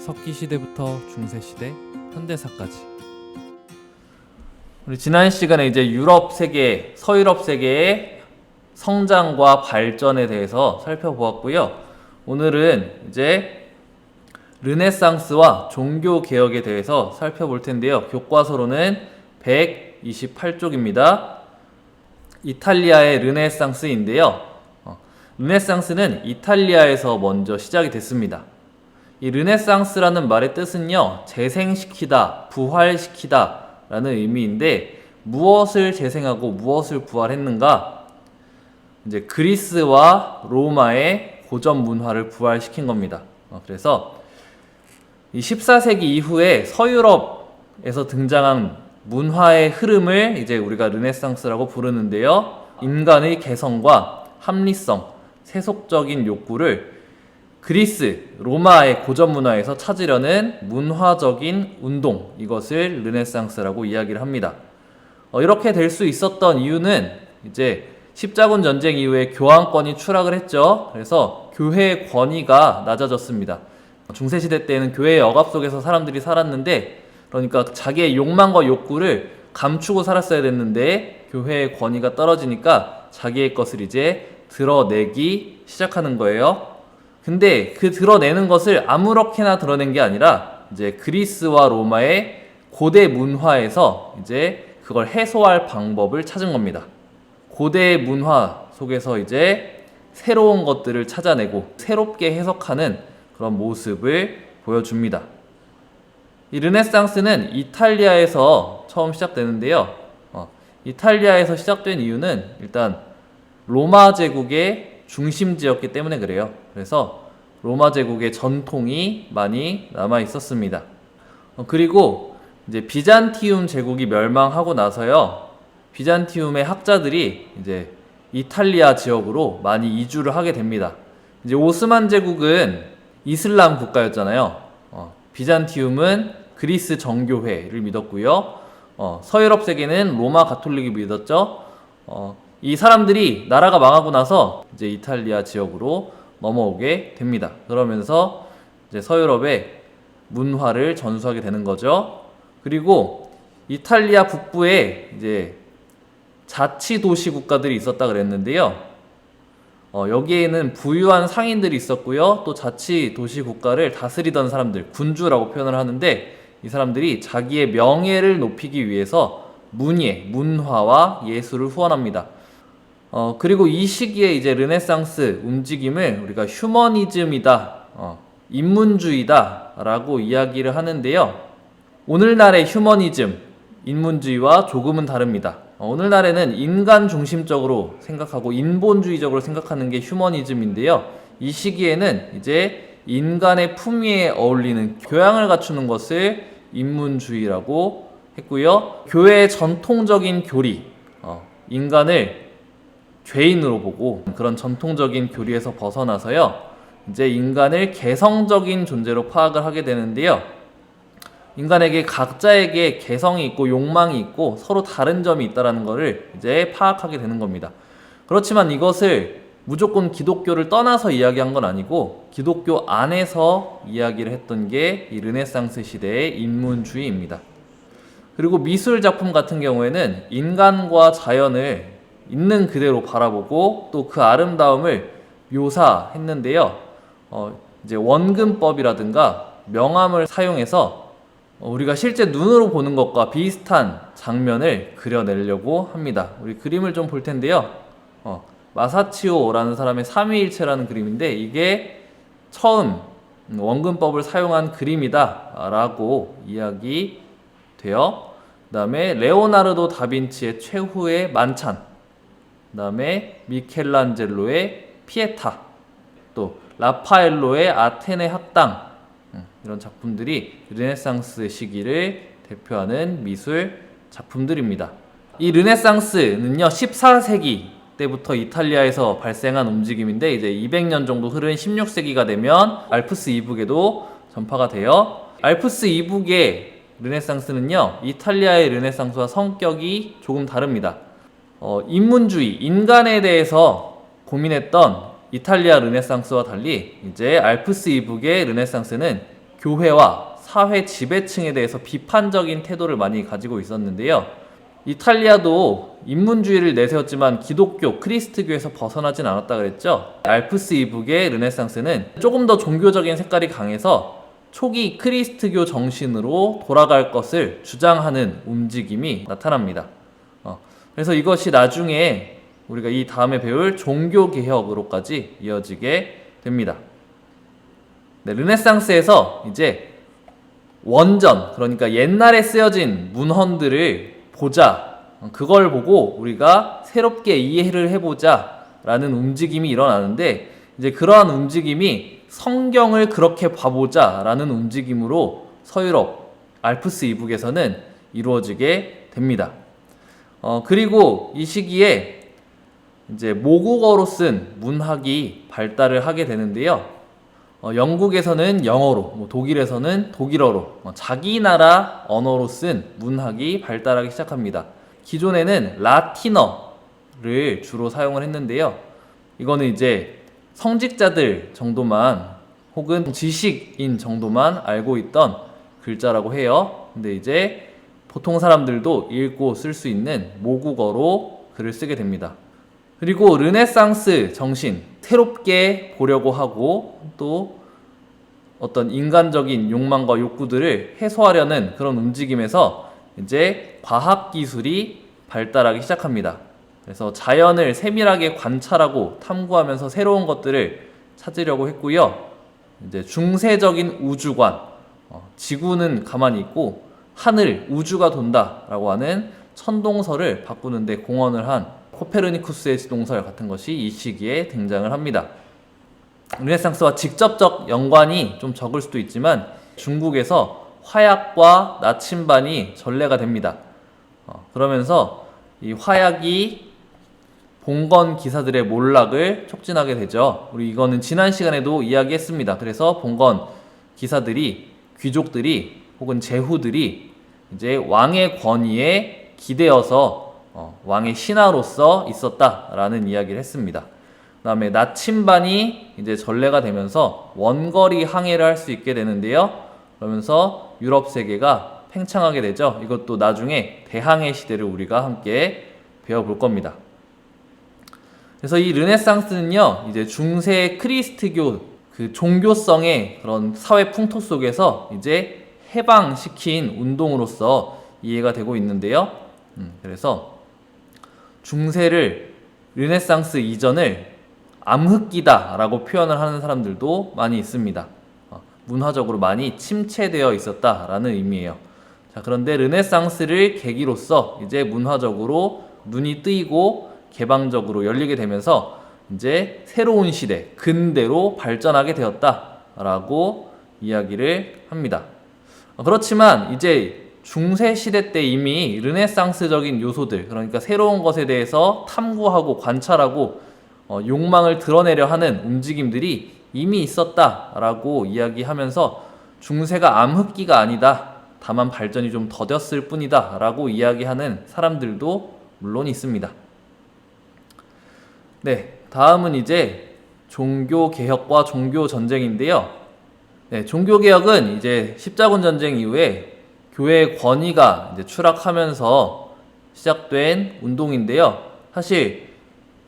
석기시대부터 중세시대, 현대사까지. 우리 지난 시간에 이제 유럽 세계, 서유럽 세계의 성장과 발전에 대해서 살펴보았고요. 오늘은 이제 르네상스와 종교 개혁에 대해서 살펴볼 텐데요. 교과서로는 128쪽입니다. 이탈리아의 르네상스인데요. 르네상스는 이탈리아에서 먼저 시작이 됐습니다. 이 르네상스라는 말의 뜻은요, 재생시키다, 부활시키다 라는 의미인데, 무엇을 재생하고 무엇을 부활했는가? 이제 그리스와 로마의 고전 문화를 부활시킨 겁니다. 그래서 이 14세기 이후에 서유럽에서 등장한 문화의 흐름을 이제 우리가 르네상스라고 부르는데요. 인간의 개성과 합리성, 세속적인 욕구를 그리스, 로마의 고전 문화에서 찾으려는 문화적인 운동, 이것을 르네상스라고 이야기를 합니다. 이렇게 될 수 있었던 이유는 이제 십자군 전쟁 이후에 교황권이 추락을 했죠. 그래서 교회의 권위가 낮아졌습니다. 중세시대 때는 교회의 억압 속에서 사람들이 살았는데, 그러니까 자기의 욕망과 욕구를 감추고 살았어야 됐는데 교회의 권위가 떨어지니까 자기의 것을 이제 드러내기 시작하는 거예요. 근데 그 드러내는 것을 아무렇게나 드러낸 게 아니라 이제 그리스와 로마의 고대 문화에서 이제 그걸 해소할 방법을 찾은 겁니다. 고대 문화 속에서 이제 새로운 것들을 찾아내고 새롭게 해석하는 그런 모습을 보여줍니다. 이 르네상스는 이탈리아에서 처음 시작되는데요. 이탈리아에서 시작된 이유는 일단 로마 제국의 중심지였기 때문에 그래요. 그래서 로마 제국의 전통이 많이 남아 있었습니다. 그리고 이제 비잔티움 제국이 멸망하고 나서요, 비잔티움의 학자들이 이제 이탈리아 지역으로 많이 이주를 하게 됩니다. 이제 오스만 제국은 이슬람 국가였잖아요. 비잔티움은 그리스 정교회를 믿었고요. 서유럽 세계는 로마 가톨릭이 믿었죠. 이 사람들이 나라가 망하고 나서 이제 이탈리아 지역으로 넘어오게 됩니다. 그러면서 이제 서유럽의 문화를 전수하게 되는 거죠. 그리고 이탈리아 북부에 이제 자치 도시 국가들이 있었다 그랬는데요. 여기에는 부유한 상인들이 있었고요. 또 자치 도시 국가를 다스리던 사람들, 군주라고 표현을 하는데, 이 사람들이 자기의 명예를 높이기 위해서 문화와 예술을 후원합니다. 그리고 이 시기에 이제 르네상스 움직임을 우리가 휴머니즘이다, 인문주의다 라고 이야기를 하는데요. 오늘날의 휴머니즘, 인문주의와 조금은 다릅니다. 오늘날에는 인간 중심적으로 생각하고 인본주의적으로 생각하는 게 휴머니즘인데요. 이 시기에는 이제 인간의 품위에 어울리는 교양을 갖추는 것을 인문주의라고 했고요. 교회의 전통적인 교리, 인간을 죄인으로 보고 그런 전통적인 교리에서 벗어나서요, 이제 인간을 개성적인 존재로 파악을 하게 되는데요. 인간에게 각자에게 개성이 있고 욕망이 있고 서로 다른 점이 있다는 것을 이제 파악하게 되는 겁니다. 그렇지만 이것을 무조건 기독교를 떠나서 이야기한 건 아니고 기독교 안에서 이야기를 했던 게 이 르네상스 시대의 인문주의입니다. 그리고 미술 작품 같은 경우에는 인간과 자연을 있는 그대로 바라보고 또 그 아름다움을 묘사했는데요. 이제 원근법이라든가 명암을 사용해서 우리가 실제 눈으로 보는 것과 비슷한 장면을 그려내려고 합니다. 우리 그림을 좀 볼 텐데요. 마사치오라는 사람의 삼위일체라는 그림인데, 이게 처음 원근법을 사용한 그림이다 라고 이야기돼요. 그 다음에 레오나르도 다빈치의 최후의 만찬, 그 다음에 미켈란젤로의 피에타, 또 라파엘로의 아테네 학당, 이런 작품들이 르네상스 시기를 대표하는 미술 작품들입니다. 이 르네상스는요, 14세기 때부터 이탈리아에서 발생한 움직임인데, 이제 200년 정도 흐른 16세기가 되면 알프스 이북에도 전파가 돼요. 알프스 이북의 르네상스는요, 이탈리아의 르네상스와 성격이 조금 다릅니다. 인문주의, 인간에 대해서 고민했던 이탈리아 르네상스와 달리 이제 알프스 이북의 르네상스는 교회와 사회 지배층에 대해서 비판적인 태도를 많이 가지고 있었는데요. 이탈리아도 인문주의를 내세웠지만 기독교, 크리스트교에서 벗어나진 않았다 그랬죠. 알프스 이북의 르네상스는 조금 더 종교적인 색깔이 강해서 초기 크리스트교 정신으로 돌아갈 것을 주장하는 움직임이 나타납니다. 그래서 이것이 나중에 우리가 이 다음에 배울 종교개혁으로까지 이어지게 됩니다. 네, 르네상스에서 이제 원전, 그러니까 옛날에 쓰여진 문헌들을 보자, 그걸 보고 우리가 새롭게 이해를 해보자 라는 움직임이 일어나는데, 이제 그러한 움직임이 성경을 그렇게 봐보자 라는 움직임으로 서유럽, 알프스 이북에서는 이루어지게 됩니다. 그리고 이 시기에 이제 모국어로 쓴 문학이 발달을 하게 되는데요. 영국에서는 영어로, 독일에서는 독일어로, 자기 나라 언어로 쓴 문학이 발달하기 시작합니다. 기존에는 라틴어를 주로 사용을 했는데요. 이거는 이제 성직자들 정도만 혹은 지식인 정도만 알고 있던 글자라고 해요. 근데 이제 보통 사람들도 읽고 쓸 수 있는 모국어로 글을 쓰게 됩니다. 그리고 르네상스 정신, 새롭게 보려고 하고 또 어떤 인간적인 욕망과 욕구들을 해소하려는 그런 움직임에서 이제 과학기술이 발달하기 시작합니다. 그래서 자연을 세밀하게 관찰하고 탐구하면서 새로운 것들을 찾으려고 했고요. 이제 중세적인 우주관, 지구는 가만히 있고 하늘, 우주가 돈다라고 하는 천동설을 바꾸는데 공헌을 한 코페르니쿠스의 지동설 같은 것이 이 시기에 등장을 합니다. 르네상스와 직접적 연관이 좀 적을 수도 있지만 중국에서 화약과 나침반이 전래가 됩니다. 그러면서 이 화약이 봉건 기사들의 몰락을 촉진하게 되죠. 우리 이거는 지난 시간에도 이야기했습니다. 그래서 봉건 기사들이, 귀족들이 혹은 제후들이 이제 왕의 권위에 기대어서 왕의 신하로서 있었다라는 이야기를 했습니다. 그 다음에 나침반이 이제 전래가 되면서 원거리 항해를 할 수 있게 되는데요. 그러면서 유럽 세계가 팽창하게 되죠. 이것도 나중에 대항해 시대를 우리가 함께 배워볼 겁니다. 그래서 이 르네상스는요, 이제 중세 크리스트교 그 종교성의 그런 사회 풍토 속에서 이제 해방시킨 운동으로서 이해가 되고 있는데요. 그래서 중세를, 르네상스 이전을 암흑기다 라고 표현을 하는 사람들도 많이 있습니다. 문화적으로 많이 침체되어 있었다라는 의미예요. 자, 그런데 르네상스를 계기로서 이제 문화적으로 눈이 뜨이고 개방적으로 열리게 되면서 이제 새로운 시대, 근대로 발전하게 되었다라고 이야기를 합니다. 그렇지만 이제 중세 시대 때 이미 르네상스적인 요소들, 그러니까 새로운 것에 대해서 탐구하고 관찰하고 욕망을 드러내려 하는 움직임들이 이미 있었다라고 이야기하면서 중세가 암흑기가 아니다, 다만 발전이 좀 더뎠을 뿐이다 라고 이야기하는 사람들도 물론 있습니다. 네, 다음은 이제 종교개혁과 종교전쟁인데요. 네, 종교개혁은 이제 십자군 전쟁 이후에 교회의 권위가 이제 추락하면서 시작된 운동인데요. 사실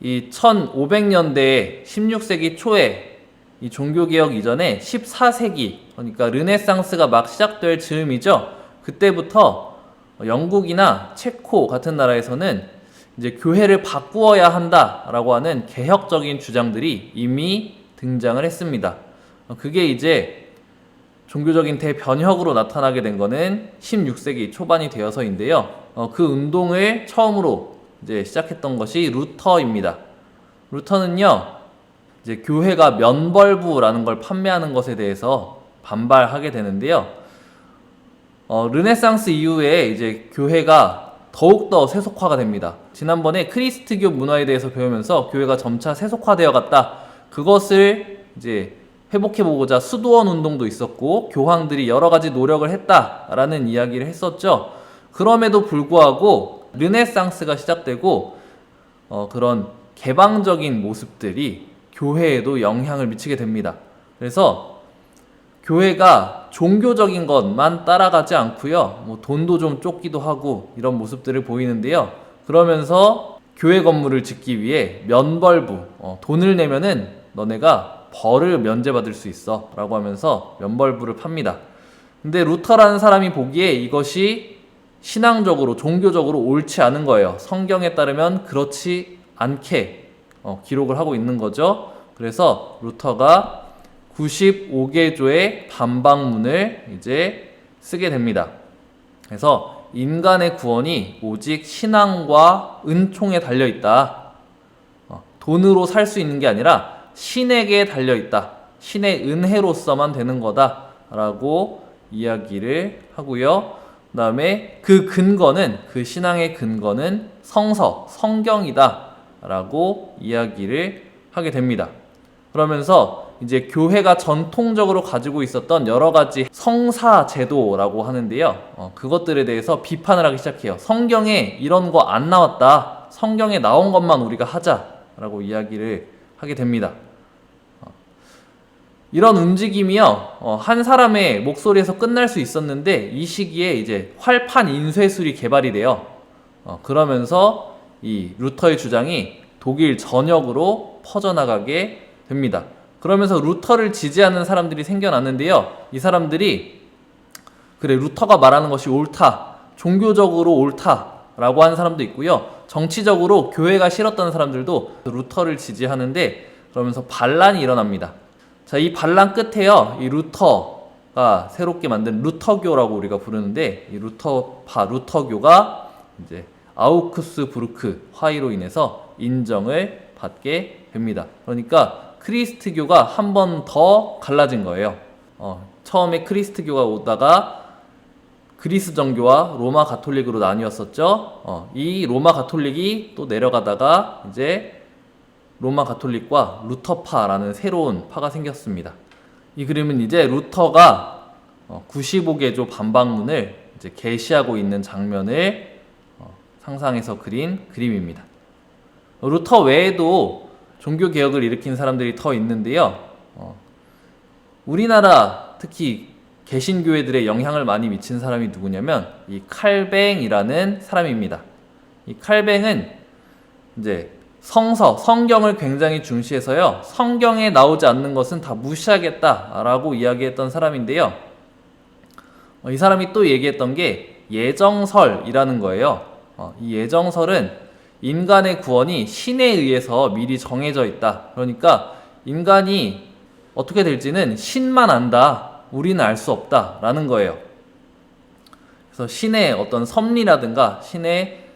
이 1500년대 16세기 초에 이 종교개혁 이전에 14세기, 그러니까 르네상스가 막 시작될 즈음이죠. 그때부터 영국이나 체코 같은 나라에서는 이제 교회를 바꾸어야 한다라고 하는 개혁적인 주장들이 이미 등장을 했습니다. 그게 이제 종교적인 대변혁으로 나타나게 된 거는 16세기 초반이 되어서인데요. 그 운동을 처음으로 이제 시작했던 것이 루터입니다. 루터는요, 이제 교회가 면벌부라는 걸 판매하는 것에 대해서 반발하게 되는데요. 르네상스 이후에 이제 교회가 더욱더 세속화가 됩니다. 지난번에 크리스트교 문화에 대해서 배우면서 교회가 점차 세속화되어 갔다. 그것을 이제 회복해보고자 수도원 운동도 있었고 교황들이 여러 가지 노력을 했다라는 이야기를 했었죠. 그럼에도 불구하고 르네상스가 시작되고 그런 개방적인 모습들이 교회에도 영향을 미치게 됩니다. 그래서 교회가 종교적인 것만 따라가지 않고요. 뭐 돈도 좀 쫓기도 하고 이런 모습들을 보이는데요. 그러면서 교회 건물을 짓기 위해 면벌부, 돈을 내면은 너네가 벌을 면제받을 수 있어 라고 하면서 면벌부를 팝니다. 근데 루터라는 사람이 보기에 이것이 신앙적으로 종교적으로 옳지 않은 거예요. 성경에 따르면 그렇지 않게 기록을 하고 있는 거죠. 그래서 루터가 95개조의 반박문을 이제 쓰게 됩니다. 그래서 인간의 구원이 오직 신앙과 은총에 달려있다. 돈으로 살 수 있는 게 아니라 신에게 달려있다. 신의 은혜로서만 되는 거다 라고 이야기를 하고요. 그 다음에 그 근거는, 그 신앙의 근거는 성경이다 라고 이야기를 하게 됩니다. 그러면서 이제 교회가 전통적으로 가지고 있었던 여러 가지 성사 제도라고 하는데요. 그것들에 대해서 비판을 하기 시작해요. 성경에 이런 거 안 나왔다. 성경에 나온 것만 우리가 하자라고 이야기를 하게 됩니다. 이런 움직임이요, 한 사람의 목소리에서 끝날 수 있었는데 이 시기에 이제 활판 인쇄술이 개발이 돼요. 그러면서 이 루터의 주장이 독일 전역으로 퍼져나가게 됩니다. 그러면서 루터를 지지하는 사람들이 생겨났는데요. 이 사람들이 그래, 루터가 말하는 것이 옳다, 종교적으로 옳다라고 하는 사람도 있고요. 정치적으로 교회가 싫었던 사람들도 루터를 지지하는데, 그러면서 반란이 일어납니다. 자, 이 반란 끝에요, 이 루터가 새롭게 만든 루터교라고 우리가 부르는데, 이 루터교가 이제 아우크스부르크 화의로 인해서 인정을 받게 됩니다. 그러니까 크리스트교가 한 번 더 갈라진 거예요. 처음에 크리스트교가 오다가 그리스 정교와 로마 가톨릭으로 나뉘었었죠. 이 로마 가톨릭이 또 내려가다가 이제 로마 가톨릭과 루터파라는 새로운 파가 생겼습니다. 이 그림은 이제 루터가 95개조 반박문을 이제 계시하고 있는 장면을 상상해서 그린 그림입니다. 루터 외에도 종교 개혁을 일으킨 사람들이 더 있는데요. 우리나라 특히 개신교회들의 영향을 많이 미친 사람이 누구냐면 이 칼뱅이라는 사람입니다. 이 칼뱅은 이제 성경을 굉장히 중시해서요, 성경에 나오지 않는 것은 다 무시하겠다라고 이야기했던 사람인데요. 이 사람이 또 얘기했던 게 예정설이라는 거예요. 이 예정설은 인간의 구원이 신에 의해서 미리 정해져 있다. 그러니까 인간이 어떻게 될지는 신만 안다. 우리는 알 수 없다. 라는 거예요. 그래서 신의 어떤 섭리라든가 신의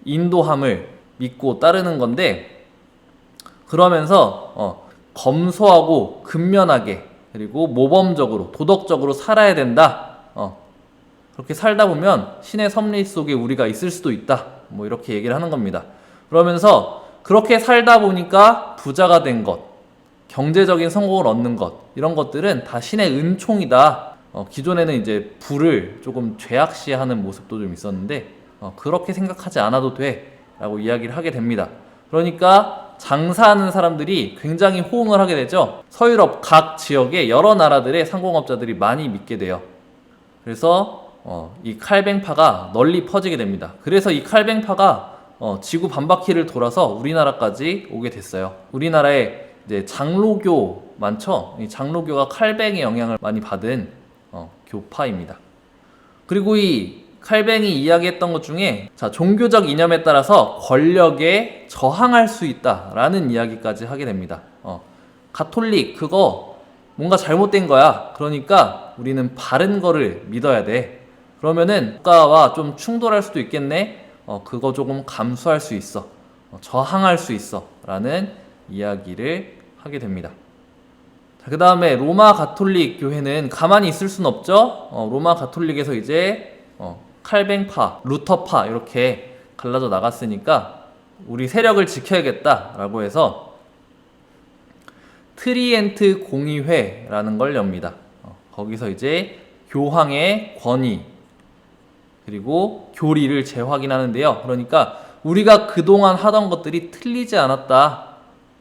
인도함을 믿고 따르는 건데, 그러면서 검소하고 근면하게, 그리고 모범적으로 도덕적으로 살아야 된다. 그렇게 살다 보면 신의 섭리 속에 우리가 있을 수도 있다. 뭐 이렇게 얘기를 하는 겁니다. 그러면서 그렇게 살다 보니까 부자가 된 것, 경제적인 성공을 얻는 것, 이런 것들은 다 신의 은총이다. 기존에는 이제 부를 조금 죄악시하는 모습도 좀 있었는데, 그렇게 생각하지 않아도 돼 라고 이야기를 하게 됩니다. 그러니까 장사하는 사람들이 굉장히 호응을 하게 되죠. 서유럽 각 지역의 여러 나라들의 상공업자들이 많이 믿게 돼요. 그래서 이 칼뱅파가 널리 퍼지게 됩니다. 그래서 이 칼뱅파가 지구 반바퀴를 돌아서 우리나라까지 오게 됐어요. 우리나라에 이제 장로교 많죠? 이 장로교가 칼뱅의 영향을 많이 받은 교파입니다. 그리고 이 칼뱅이 이야기했던 것 중에, 자, 종교적 이념에 따라서 권력에 저항할 수 있다라는 이야기까지 하게 됩니다. 가톨릭 그거 뭔가 잘못된 거야. 그러니까 우리는 바른 거를 믿어야 돼. 그러면은 국가와 좀 충돌할 수도 있겠네. 그거 조금 감수할 수 있어. 저항할 수 있어. 라는 이야기를 하게 됩니다. 그 다음에 로마 가톨릭 교회는 가만히 있을 순 없죠. 로마 가톨릭에서 이제 칼뱅파, 루터파 이렇게 갈라져 나갔으니까 우리 세력을 지켜야겠다라고 해서 트리엔트 공의회라는 걸 엽니다. 거기서 이제 교황의 권위 그리고 교리를 재확인하는데요. 그러니까 우리가 그동안 하던 것들이 틀리지 않았다,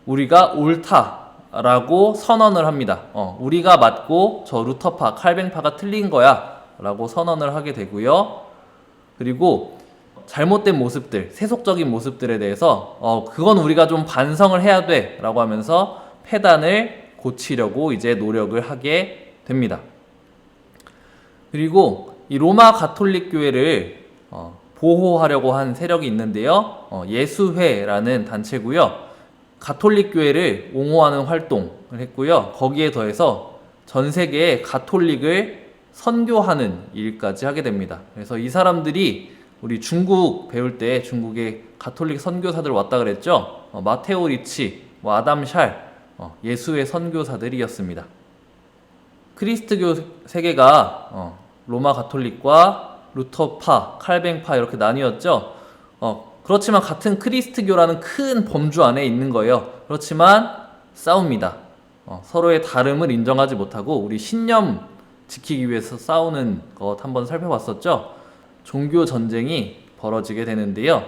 우리가 옳다 라고 선언을 합니다. 우리가 맞고 저 루터파, 칼뱅파가 틀린 거야 라고 선언을 하게 되고요. 그리고 잘못된 모습들, 세속적인 모습들에 대해서 그건 우리가 좀 반성을 해야 돼 라고 하면서 폐단을 고치려고 이제 노력을 하게 됩니다. 그리고 이 로마 가톨릭 교회를 보호하려고 한 세력이 있는데요. 예수회라는 단체고요. 가톨릭 교회를 옹호하는 활동을 했고요. 거기에 더해서 전 세계에 가톨릭을 선교하는 일까지 하게 됩니다. 그래서 이 사람들이 우리 중국 배울 때 중국의 가톨릭 선교사들 왔다 그랬죠. 마테오 리치, 아담 샬, 예수의 선교사들이었습니다. 크리스트교 세계가 로마 가톨릭과 루터파, 칼뱅파 이렇게 나뉘었죠. 그렇지만 같은 크리스트교라는 큰 범주 안에 있는 거예요. 그렇지만 싸웁니다. 서로의 다름을 인정하지 못하고 우리 신념 지키기 위해서 싸우는 것 한번 살펴봤었죠. 종교 전쟁이 벌어지게 되는데요.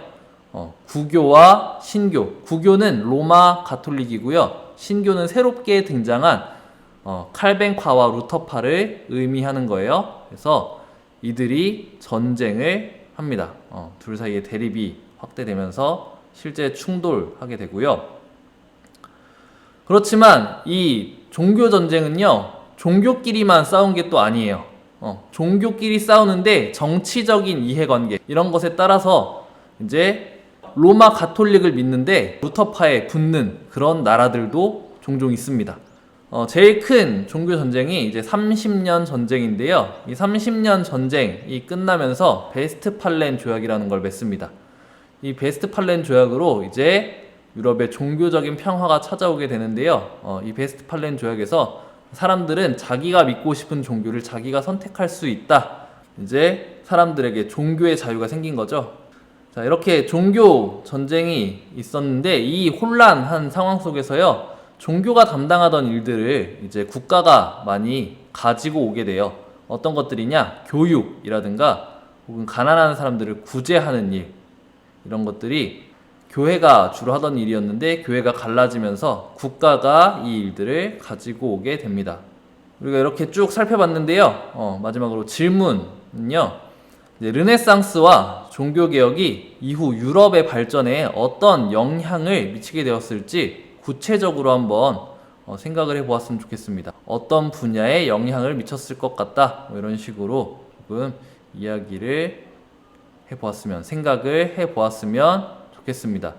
구교와 신교. 구교는 로마 가톨릭이고요. 신교는 새롭게 등장한 칼뱅파와 루터파를 의미하는 거예요. 그래서 이들이 전쟁을 합니다. 둘 사이의 대립이 확대되면서 실제 충돌하게 되고요. 그렇지만 이 종교 전쟁은요, 종교끼리만 싸운 게 또 아니에요. 종교끼리 싸우는데 정치적인 이해관계 이런 것에 따라서 이제 로마 가톨릭을 믿는데 루터파에 붙는 그런 나라들도 종종 있습니다. 제일 큰 종교 전쟁이 이제 30년 전쟁인데요. 이 30년 전쟁이 끝나면서 베스트팔렌 조약이라는 걸 맺습니다. 이 베스트팔렌 조약으로 이제 유럽의 종교적인 평화가 찾아오게 되는데요. 이 베스트팔렌 조약에서 사람들은 자기가 믿고 싶은 종교를 자기가 선택할 수 있다. 이제 사람들에게 종교의 자유가 생긴 거죠. 자, 이렇게 종교 전쟁이 있었는데 이 혼란한 상황 속에서요, 종교가 담당하던 일들을 이제 국가가 많이 가지고 오게 돼요. 어떤 것들이냐? 교육이라든가 혹은 가난한 사람들을 구제하는 일, 이런 것들이 교회가 주로 하던 일이었는데 교회가 갈라지면서 국가가 이 일들을 가지고 오게 됩니다. 우리가 이렇게 쭉 살펴봤는데요. 마지막으로 질문은요. 이제 르네상스와 종교개혁이 이후 유럽의 발전에 어떤 영향을 미치게 되었을지 구체적으로 한번 생각을 해보았으면 좋겠습니다. 어떤 분야에 영향을 미쳤을 것 같다. 이런 식으로 조금 이야기를 해보았으면, 생각을 해보았으면 좋겠습니다.